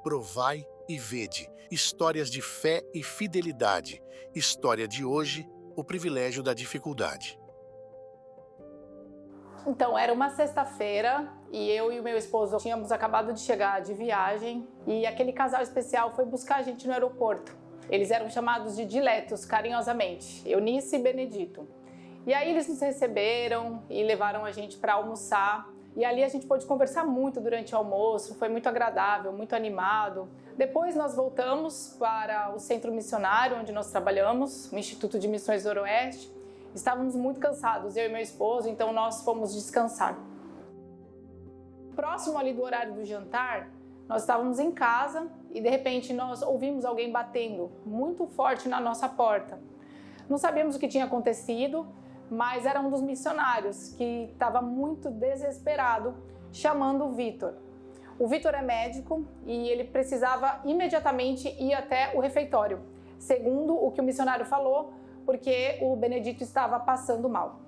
Provai e vede. Histórias de fé e fidelidade. História de hoje, o privilégio da dificuldade. Então, era uma sexta-feira e eu e o meu esposo tínhamos acabado de chegar de viagem e aquele casal especial foi buscar a gente no aeroporto. Eles eram chamados de diletos, carinhosamente, Eunice e Benedito. E aí eles nos receberam e levaram a gente para almoçar. E ali a gente pôde conversar muito durante o almoço, foi muito agradável, muito animado. Depois nós voltamos para o centro missionário onde nós trabalhamos, o Instituto de Missões do Noroeste. Estávamos muito cansados, eu e meu esposo, então nós fomos descansar. Próximo ali do horário do jantar, nós estávamos em casa e de repente nós ouvimos alguém batendo muito forte na nossa porta. Não sabíamos o que tinha acontecido, mas era um dos missionários que estava muito desesperado, chamando o Vitor. O Vitor é médico e ele precisava imediatamente ir até o refeitório, segundo o que o missionário falou, porque o Benedito estava passando mal.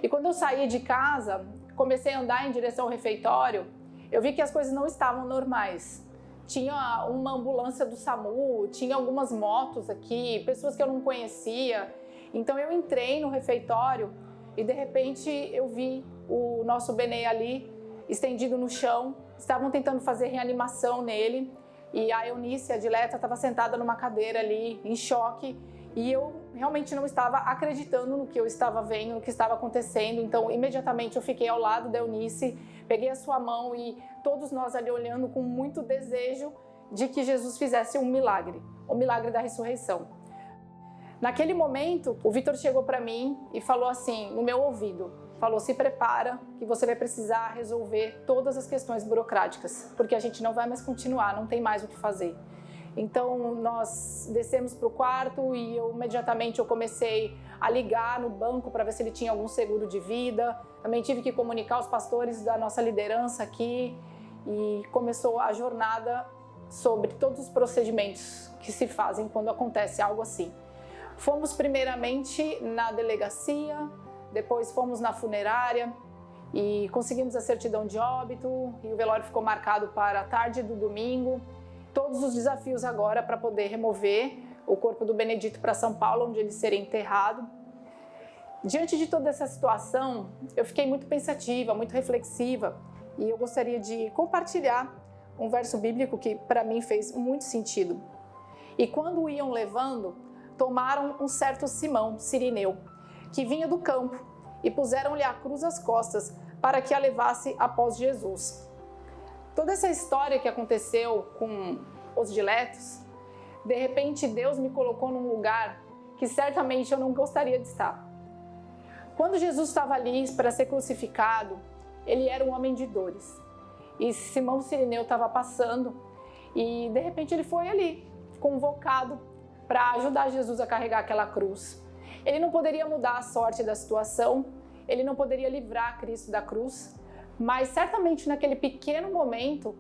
E quando eu saí de casa, comecei a andar em direção ao refeitório, eu vi que as coisas não estavam normais. Tinha uma ambulância do SAMU, tinha algumas motos aqui, pessoas que eu não conhecia. Então eu entrei no refeitório e de repente eu vi o nosso Benê ali, estendido no chão. Estavam tentando fazer reanimação nele e a Eunice, a dileta, estava sentada numa cadeira ali, em choque. E eu realmente não estava acreditando no que eu estava vendo, no que estava acontecendo. Então, imediatamente eu fiquei ao lado da Eunice, peguei a sua mão e todos nós ali olhando com muito desejo de que Jesus fizesse um milagre, o milagre da ressurreição. Naquele momento, o Vitor chegou para mim e falou assim, no meu ouvido, falou, se prepara que você vai precisar resolver todas as questões burocráticas, porque a gente não vai mais continuar, não tem mais o que fazer. Então nós descemos para o quarto e imediatamente eu comecei a ligar no banco para ver se ele tinha algum seguro de vida. Também tive que comunicar aos pastores da nossa liderança aqui e começou a jornada sobre todos os procedimentos que se fazem quando acontece algo assim. Fomos primeiramente na delegacia, depois fomos na funerária e conseguimos a certidão de óbito e o velório ficou marcado para a tarde do domingo. Todos os desafios agora para poder remover o corpo do Benedito para São Paulo, onde ele seria enterrado. Diante de toda essa situação, eu fiquei muito pensativa, muito reflexiva e eu gostaria de compartilhar um verso bíblico que para mim fez muito sentido. E quando o iam levando, tomaram um certo Simão, sirineu, que vinha do campo e puseram-lhe a cruz às costas para que a levasse após Jesus. Toda essa história que aconteceu com os diletos, de repente Deus me colocou num lugar que certamente eu não gostaria de estar. Quando Jesus estava ali para ser crucificado, ele era um homem de dores. E Simão Sirineu estava passando e de repente ele foi ali, convocado para ajudar Jesus a carregar aquela cruz. Ele não poderia mudar a sorte da situação, ele não poderia livrar Cristo da cruz, mas certamente naquele pequeno momento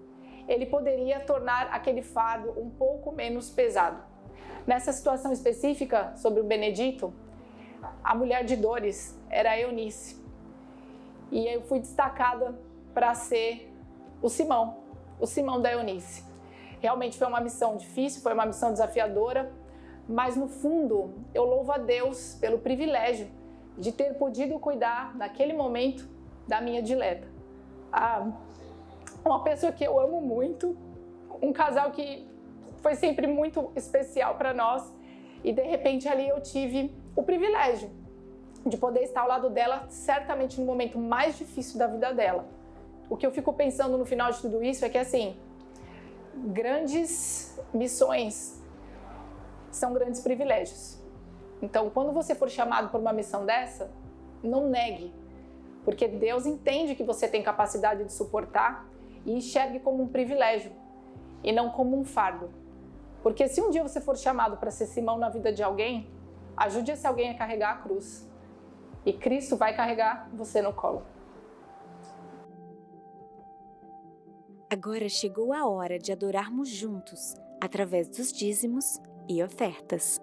ele poderia tornar aquele fardo um pouco menos pesado. Nessa situação específica sobre o Benedito, a mulher de dores era a Eunice. E eu fui destacada para ser o Simão da Eunice. Realmente foi uma missão difícil, foi uma missão desafiadora, mas no fundo eu louvo a Deus pelo privilégio de ter podido cuidar naquele momento da minha dileta. Uma pessoa que eu amo muito, um casal que foi sempre muito especial para nós e de repente ali eu tive o privilégio de poder estar ao lado dela, certamente no momento mais difícil da vida dela. O que eu fico pensando no final de tudo isso é que assim, grandes missões são grandes privilégios. Então quando você for chamado por uma missão dessa, não negue. Porque Deus entende que você tem capacidade de suportar e enxergue como um privilégio e não como um fardo. Porque se um dia você for chamado para ser Simão na vida de alguém, ajude esse alguém a carregar a cruz. E Cristo vai carregar você no colo. Agora chegou a hora de adorarmos juntos, através dos dízimos e ofertas.